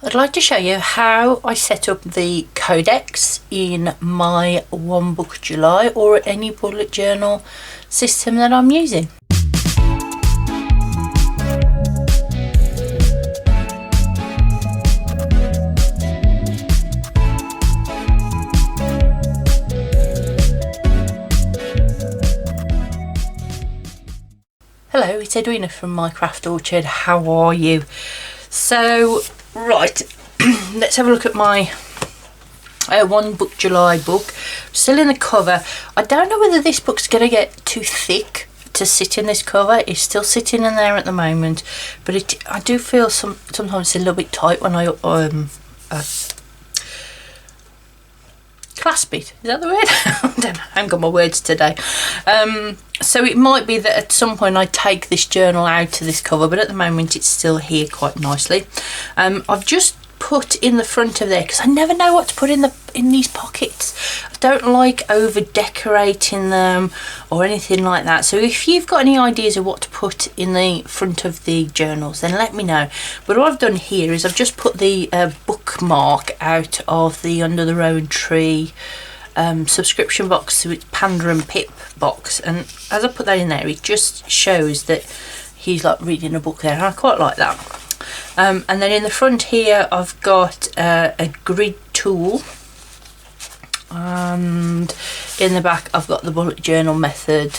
I'd like to show you how I set up the Codex in my One Book July or any bullet journal system that I'm using. Hello, it's Edwina from My Craft Orchard. How are you? So, right, let's have a look at my One Book July book. Still in the cover. I don't know whether this book's going to get too thick to sit in this cover. It's still sitting in there at the moment, but I do feel sometimes it's a little bit tight when I clasp it. Is that the word? I don't know. I haven't got my words today. So it might be that at some point I take this journal out of this cover, but at the moment it's still here quite nicely. I've just put in the front of there because I never know what to put in these pockets. I don't like over decorating them or anything like that. So if you've got any ideas of what to put in the front of the journals, then let me know. But what I've done here is I've just put the bookmark out of the Under the Rowan Tree subscription box, so it's Panda and Pip box, and as I put that in there it just shows that he's like reading a book there, and I quite like that. And then in the front here I've got a grid tool, and in the back I've got the bullet journal method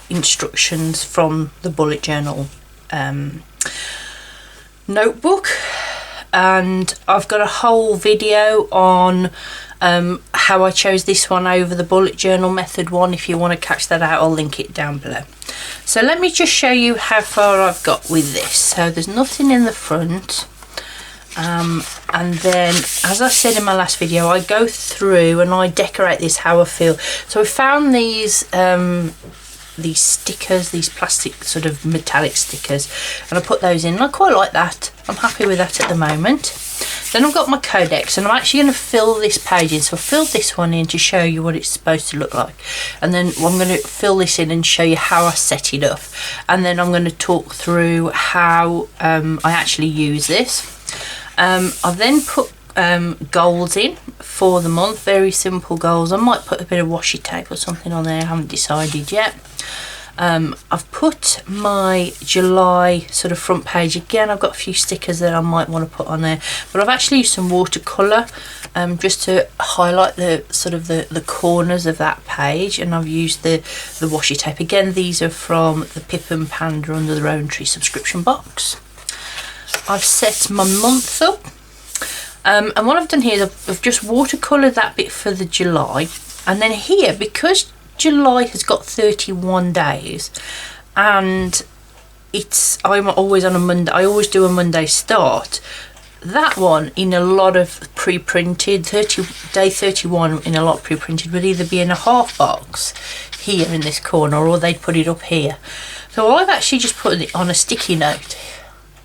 instructions from the bullet journal notebook, and I've got a whole video on how I chose this one over the bullet journal method one. If you want to catch that out, I'll link it down below. So let me just show you how far I've got with this. So there's nothing in the front, and then as I said in my last video, I go through and I decorate this how I feel. So I found these stickers, these plastic sort of metallic stickers, and I put those in, and I quite like that. I'm happy with that at the moment. Then I've got my Codex, and I'm actually going to fill this page in. So I filled this one in to show you what it's supposed to look like, and then I'm going to fill this in and show you how I set it up, and then I'm going to talk through how I actually use this. I've then put goals in for the month, very simple goals. I might put a bit of washi tape or something on there, I haven't decided yet. I've put my July sort of front page again. I've got a few stickers that I might want to put on there, but I've actually used some watercolour just to highlight the sort of the corners of that page, and I've used the washi tape again. These are from the Pip and Panda Under the Rowan Tree subscription box. I've set my month up, and what I've done here is I've just watercoloured that bit for the July, and then here, because July has got 31 days, and I'm always on a Monday. I always do a Monday start. That one in a lot of pre-printed, day 31 in a lot pre-printed would either be in a half box here in this corner, or they'd put it up here. So I've actually just put it on a sticky note,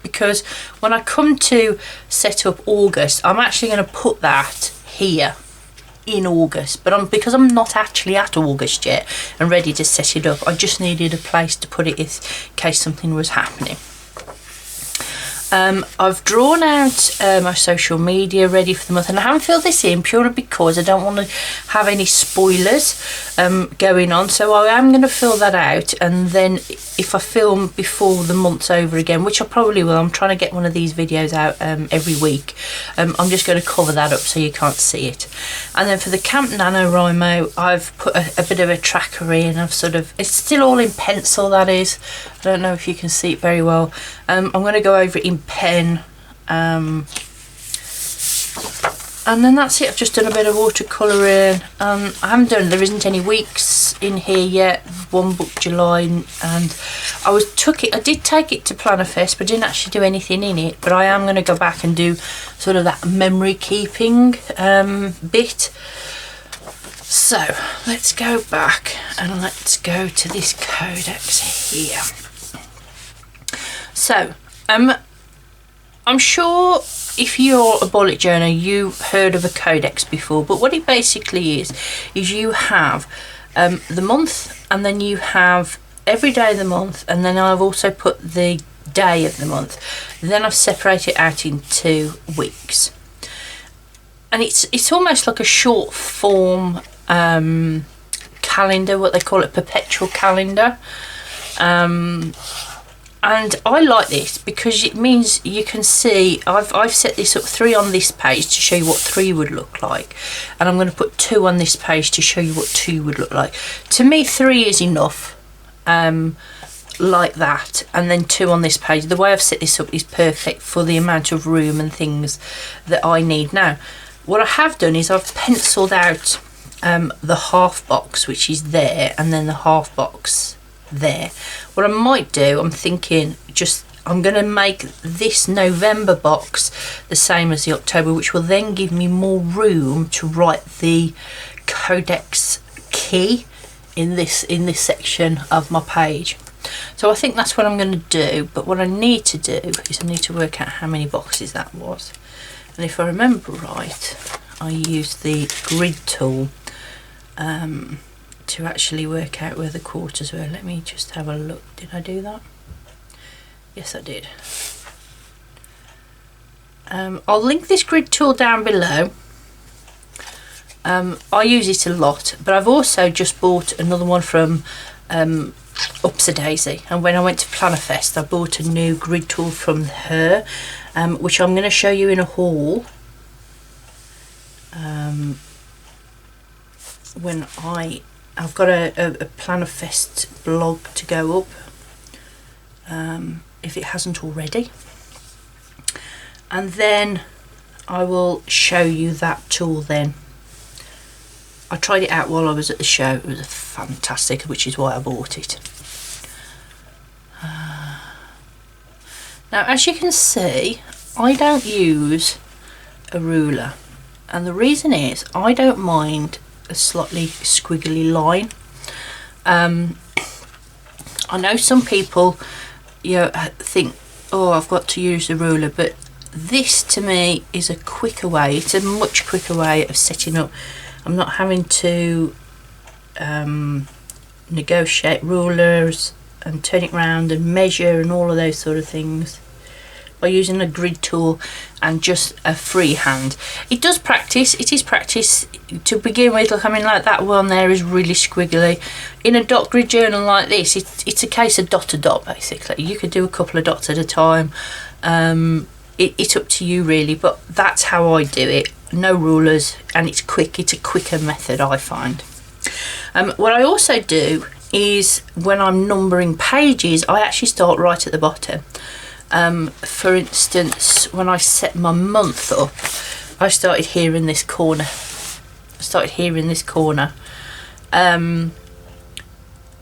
because when I come to set up August, I'm actually going to put that here in August, but because I'm not actually at August yet and ready to set it up, I just needed a place to put it in case something was happening. I've drawn out my social media ready for the month, and I haven't filled this in purely because I don't want to have any spoilers going on, so I am going to fill that out, and then if I film before the month's over again, which I probably will, I'm trying to get one of these videos out every week, I'm just going to cover that up so you can't see it. And then for the Camp NaNoWriMo, I've put a bit of a tracker in. It's still all in pencil, that is. I don't know if you can see it very well. I'm going to go over it in pen, and then that's it. I've just done a bit of watercolouring. There isn't any weeks in here yet. One Book July, and I did take it to Plannerfest, but I didn't actually do anything in it. But I am going to go back and do sort of that memory keeping bit. So let's go back and let's go to this Codex here. So I'm sure if you're a bullet journal, you've heard of a Codex before, but what it basically is you have the month, and then you have every day of the month, and then I've also put the day of the month. Then I've separated it out into weeks, and it's almost like a short form calendar, what they call it, perpetual calendar. And I like this because it means you can see, I've set this up 3 on this page to show you what 3 would look like, and I'm going to put 2 on this page to show you what 2 would look like. To me 3 is enough, like that, and then 2 on this page. The way I've set this up is perfect for the amount of room and things that I need. Now what I have done is I've penciled out the half box, which is there, and then the half box there. What I might do, I'm thinking, I'm going to make this November box the same as the October, which will then give me more room to write the Codex key in this section of my page. So I think that's what I'm going to do. But what I need to do is I need to work out how many boxes that was, and if I remember right, I used the grid tool to actually work out where the quarters were. Let me just have a look. Did I do that? Yes, I did. I'll link this grid tool down below. I use it a lot, but I've also just bought another one from Upsy Daisy, and when I went to Plannerfest I bought a new grid tool from her, which I'm going to show you in a haul when I've got a Plannerfest blog to go up, if it hasn't already, and then I will show you that tool then. I tried it out while I was at the show. It was fantastic, which is why I bought it. Now as you can see, I don't use a ruler, and the reason is I don't mind a slightly squiggly line. I know some people think, oh, I've got to use the ruler, but this to me is a quicker way. It's a much quicker way of setting up. I'm not having to negotiate rulers and turn it round and measure and all of those sort of things by using a grid tool and just a free hand. It does practice. It is practice to begin with. Look, I mean, like that one there is really squiggly. In a dot grid journal like this, it's a case of dot to dot basically. You could do a couple of dots at a time. It's up to you really, but that's how I do it. No rulers, and it's quick. It's a quicker method, I find. What I also do is when I'm numbering pages, I actually start right at the bottom. For instance, when I set my month up, I started here in this corner. And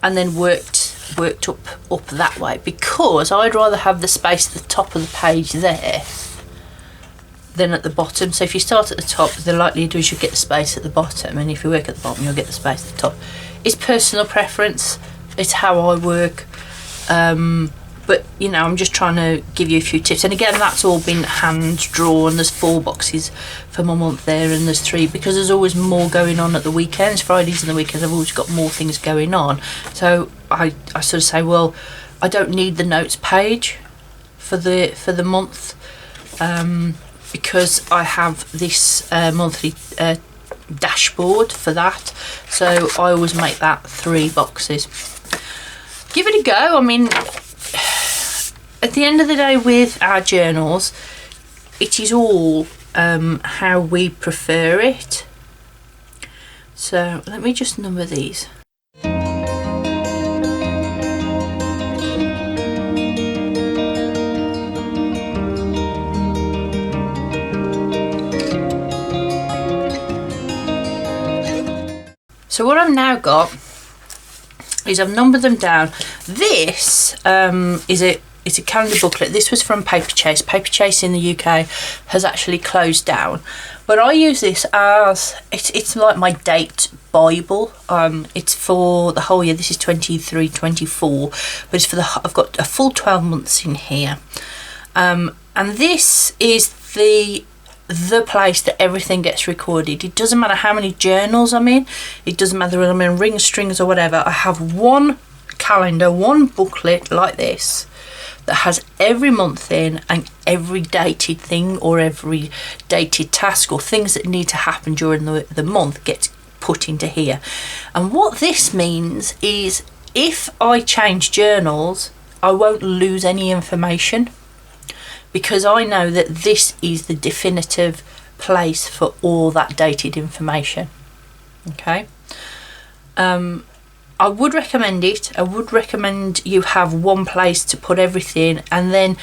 then worked up that way, because I'd rather have the space at the top of the page there than at the bottom. So if you start at the top, the likelihood is you'll get the space at the bottom, and if you work at the bottom, you'll get the space at the top. It's personal preference. It's how I work. But you know, I'm just trying to give you a few tips, and again, that's all been hand drawn. There's 4 boxes for my month there, and there's 3 because there's always more going on at the weekends. Fridays and the weekends I've always got more things going on, so I sort of say, well, I don't need the notes page for the month, because I have this monthly dashboard for that, so I always make that 3 boxes. Give it a go. I mean, at the end of the day with our journals, it is all how we prefer it. So let me just number these. So what I've now got is I've numbered them down. This it's a calendar booklet. This was from Paperchase. Paperchase in the UK has actually closed down, but I use this as it's like my date Bible. It's for the whole year. This is 23-24, but it's for I've got a full 12 months in here, and this is the place that everything gets recorded. It doesn't matter how many journals I'm in, it doesn't matter whether I'm in ring strings or whatever. I have one calendar, one booklet like this that has every month in and every dated thing or every dated task or things that need to happen during the month gets put into here. And what this means is if I change journals, I won't lose any information, because I know that this is the definitive place for all that dated information. Okay. I would recommend it. I would recommend you have one place to put everything, and then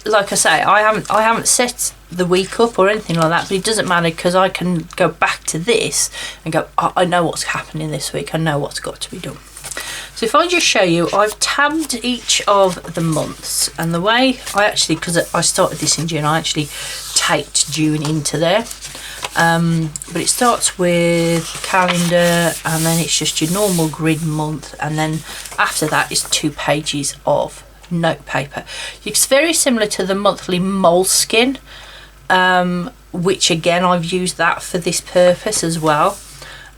like I say, I haven't set the week up or anything like that, but it doesn't matter, because I can go back to this and go, I know what's happening this week, I know what's got to be done. So if I just show you, I've tabbed each of the months, and the way I actually, because I started this in June, I actually taped June into there. But it starts with calendar, and then it's just your normal grid month, and then after that is 2 pages of note paper. It's very similar to the monthly Moleskin, which again I've used that for this purpose as well.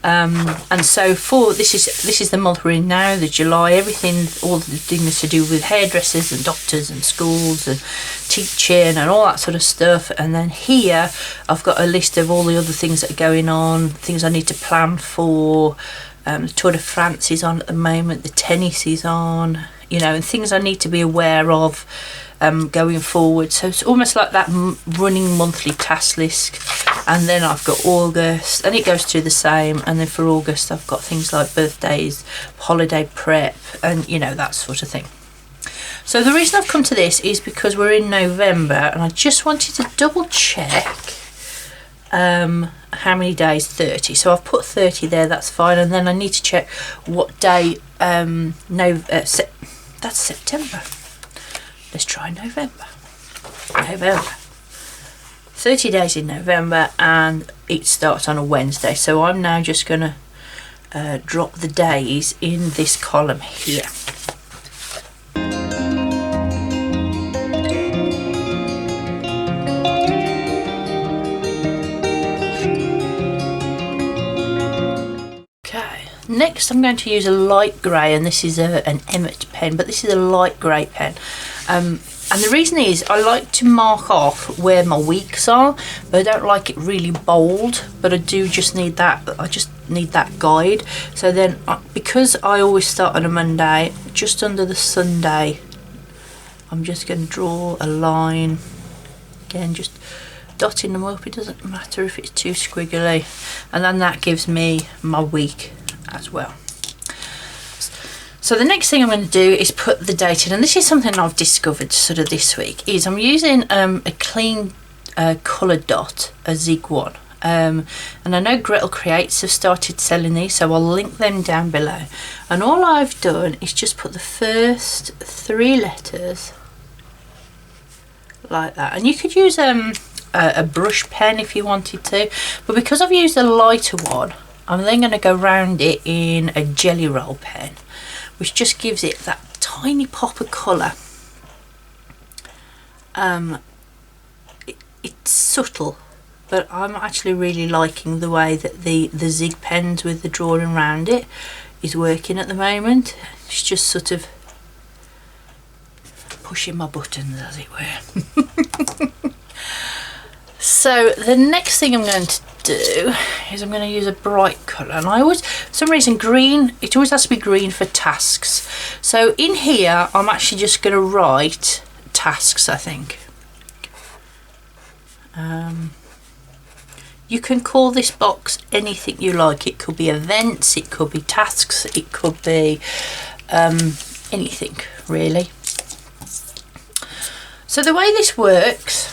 And so for this is the month we're in now, the July, everything, all the things to do with hairdressers and doctors and schools and teaching and all that sort of stuff. And then here I've got a list of all the other things that are going on, things I need to plan for. The Tour de France is on at the moment, the tennis is on, you know, and things I need to be aware of going forward. So it's almost like that running monthly task list. And then I've got August, and it goes through the same. And then for August I've got things like birthdays, holiday prep, and you know, that sort of thing. So the reason I've come to this is because we're in November, and I just wanted to double check how many days. 30. So I've put 30 there, that's fine. And then I need to check what day. That's September. Let's try November. 30 days in November, and it starts on a Wednesday. So I'm now just going to drop the days in this column here. Okay, next I'm going to use a light grey, and this is an Emmett pen, but this is a light grey pen. And the reason is I like to mark off where my weeks are, but I don't like it really bold, but I do just need that. I just need that guide. So then, because I always start on a Monday, just under the Sunday, I'm just going to draw a line. Again, just dotting them up. It doesn't matter if it's too squiggly. And then that gives me my week as well. So the next thing I'm going to do is put the date in, and this is something I've discovered sort of this week, is I'm using a clean colour dot, a Zig one. And I know Gretel Creates have started selling these, so I'll link them down below. And all I've done is just put the first 3 letters like that. And you could use a brush pen if you wanted to, but because I've used a lighter one, I'm then going to go round it in a jelly roll pen, which just gives it that tiny pop of colour. It's subtle, but I'm actually really liking the way that the Zig pens with the drawing around it is working at the moment. It's just sort of pushing my buttons, as it were. So the next thing I'm going to do is I'm going to use a bright colour, and I always, for some reason, green, it always has to be green for tasks. So in here I'm actually just going to write tasks, I think. You can call this box anything you like. It could be events, it could be tasks, it could be anything really. So the way this works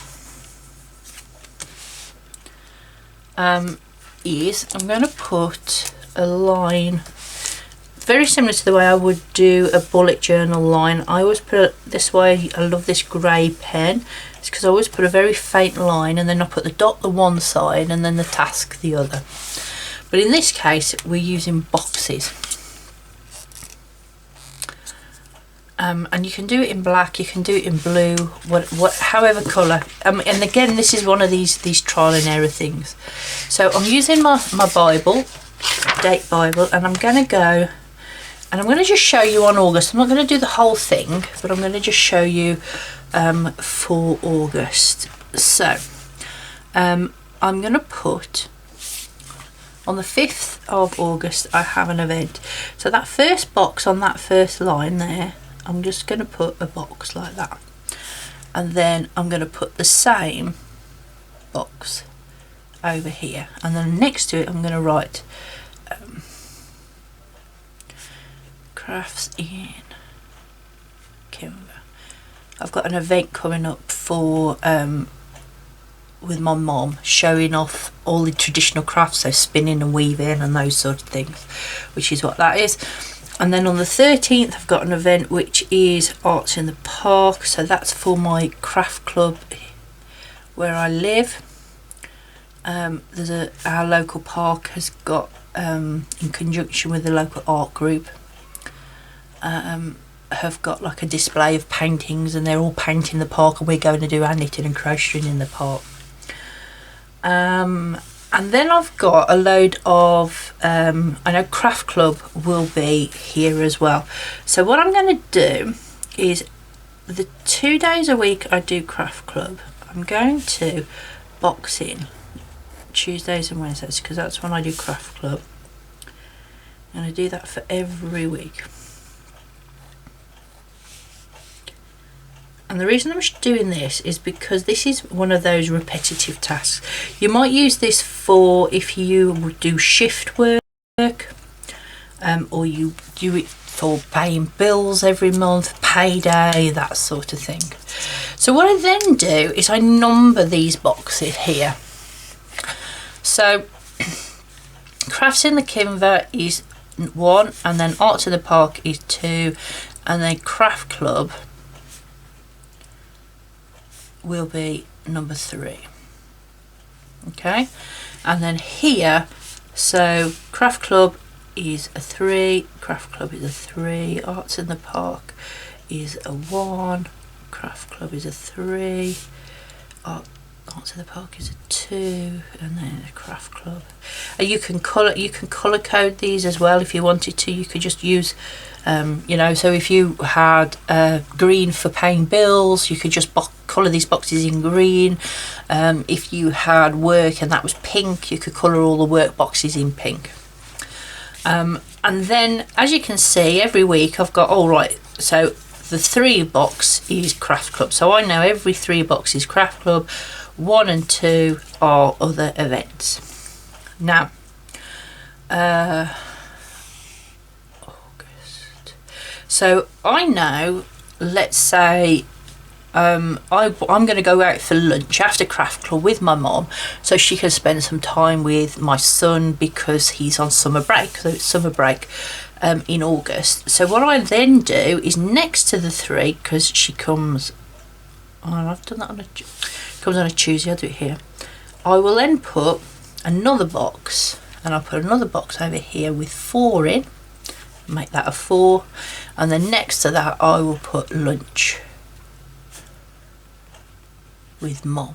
is I'm going to put a line very similar to the way I would do a bullet journal line. I always put it this way. I love this grey pen. It's because I always put a very faint line, and then I put the dot the one side and then the task the other. But in this case we're using boxes. And you can do it in black, you can do it in blue, however colour. And again, this is one of these trial and error things. So I'm using my Bible, date Bible, and I'm going to go And I'm going to just show you on August. I'm not going to do the whole thing, but I'm going to just show you for August. So I'm going to put on the 5th of August I have an event. So that first box on that first line there, I'm just going to put a box like that, and then I'm going to put the same box over here, and then next to it I'm going to write crafts in Kimber. I've got an event coming up for with my mom, showing off all the traditional crafts, so spinning and weaving and those sort of things, which is what that is. And then on the 13th I've got an event which is Arts in the Park, so that's for my craft club where I live. Our local park has got in conjunction with the local art group have got like a display of paintings, and they're all painting the park, and we're going to do our knitting and crocheting in the park. And then I've got a load of I know craft club will be here as well, so what I'm going to do is the 2 days a week I do craft club, I'm going to box in Tuesdays and Wednesdays, because that's when I do craft club, and I do that for every week. And the reason I'm doing this is because this is one of those repetitive tasks. You might use this for if you do shift work, or you do it for paying bills every month, payday, that sort of thing. So what I then do is I number these boxes here. So crafts in the Kimber is 1, and then Arts in the Park is 2, and then craft club will be number 3. Okay, and then here, so craft club is a 3, craft club is a 3, Arts in the Park is a 1, craft club is a 3, Arts in the Park is a 2, and then a craft club. And you can colour code these as well if you wanted to. You could just use you know, so if you had green for paying bills, you could just colour these boxes in green. If you had work and that was pink, you could colour all the work boxes in pink. And then, as you can see, every week I've got, so the 3 box is craft club, so I know every 3 box is craft club. 1 and 2 are other events. Now so I know, let's say I'm going to go out for lunch after craft club with my mom, so she can spend some time with my son because he's on summer break. So it's summer break in August. So what I then do is next to the 3, because she comes, I've done that on comes on a Tuesday, I'll do it here. I will then put another box, and I'll put another box over here with 4 in, make that a 4, and then next to that I will put lunch with mom.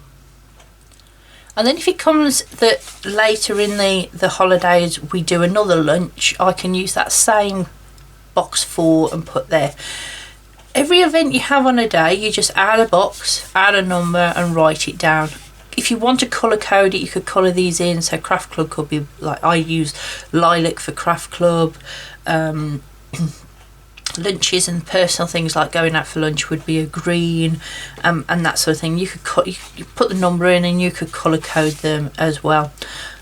And then if it comes that later in the holidays we do another lunch, I can use that same box 4 and put there. Every event you have on a day, you just add a box, add a number and write it down. If you want to colour code it, you could colour these in. So craft club could be, like I use lilac for craft club. Lunches and personal things like going out for lunch would be a green, and that sort of thing. You could you put the number in and you could colour code them as well.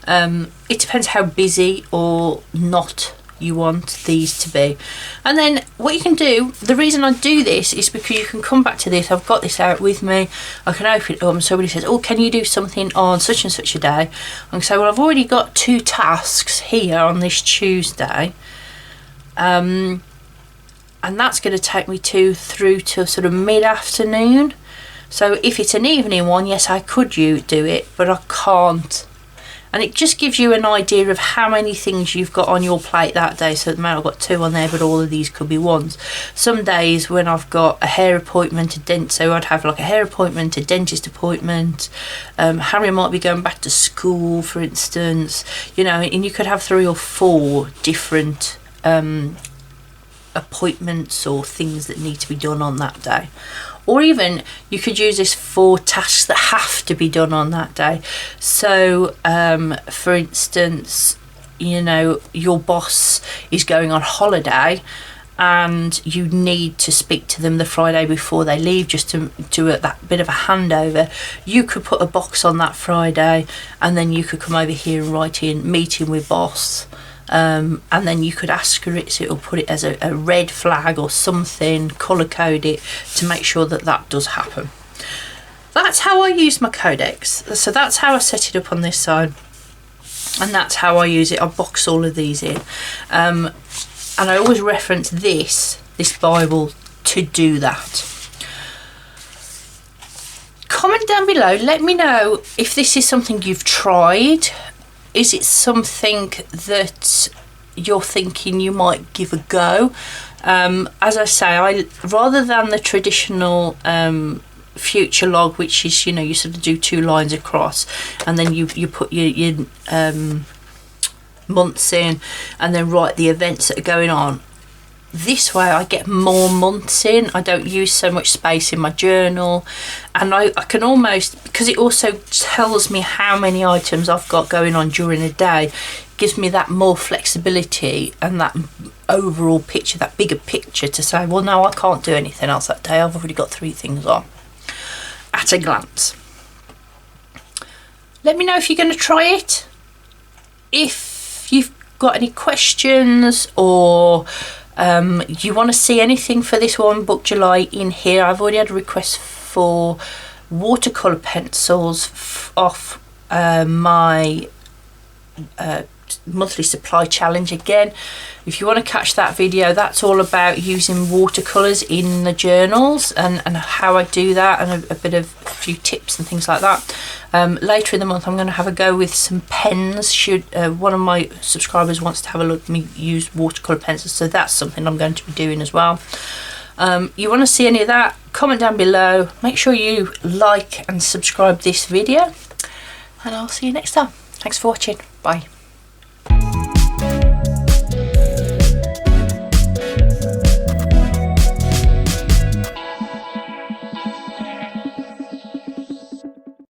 It depends how busy or not you want these to be. And then what you can do, the reason I do this is because you can come back to this. I've got this out with me, I can open it up and somebody says, oh, can you do something on such and such a day? I can say, well, I've already got 2 tasks here on this Tuesday, and that's going to take me through to sort of mid-afternoon. So if it's an evening one, yes, I could do it, but I can't. And it just gives you an idea of how many things you've got on your plate that day. So at the moment I've got 2 on there, but all of these could be 1s. Some days when I've got a hair appointment, so I'd have like a hair appointment, a dentist appointment. Harry might be going back to school, for instance. You know, and you could have 3 or 4 different appointments or things that need to be done on that day. Or even you could use this for tasks that have to be done on that day. So for instance, you know, your boss is going on holiday and you need to speak to them the Friday before they leave, just to do that bit of a handover. You could put a box on that Friday, and then you could come over here and write in meeting with boss, and then you could ask her it, so it'll put it as a red flag or something, colour code it to make sure that that does happen. That's how I use my Codex. So that's how I set it up on this side, and that's how I use it. I box all of these in. And I always reference this Bible to do that. Comment down below, let me know if this is something you've tried. Is it something that you're thinking you might give a go? As I say, rather than the traditional future log, which is, you know, you sort of do 2 lines across and then you put your months in and then write the events that are going on. This way I get more months in. I don't use so much space in my journal, and I can almost, because it also tells me how many items I've got going on during a day, gives me that more flexibility and that overall picture, that bigger picture, to say, well, no, I can't do anything else that day, I've already got 3 things on at a glance. Let me know if you're going to try it. If you've got any questions, or you want to see anything for this one, Book July, in here. I've already had a request for watercolour pencils off my monthly supply challenge. Again, if you want to catch that video, that's all about using watercolours in the journals and how I do that, and a few tips and things like that. Later in the month I'm going to have a go with some pens. Should one of my subscribers wants to have a look at me use watercolour pencils, so that's something I'm going to be doing as well. You want to see any of that, comment down below. Make sure you like and subscribe this video, and I'll see you next time. Thanks for watching. Bye.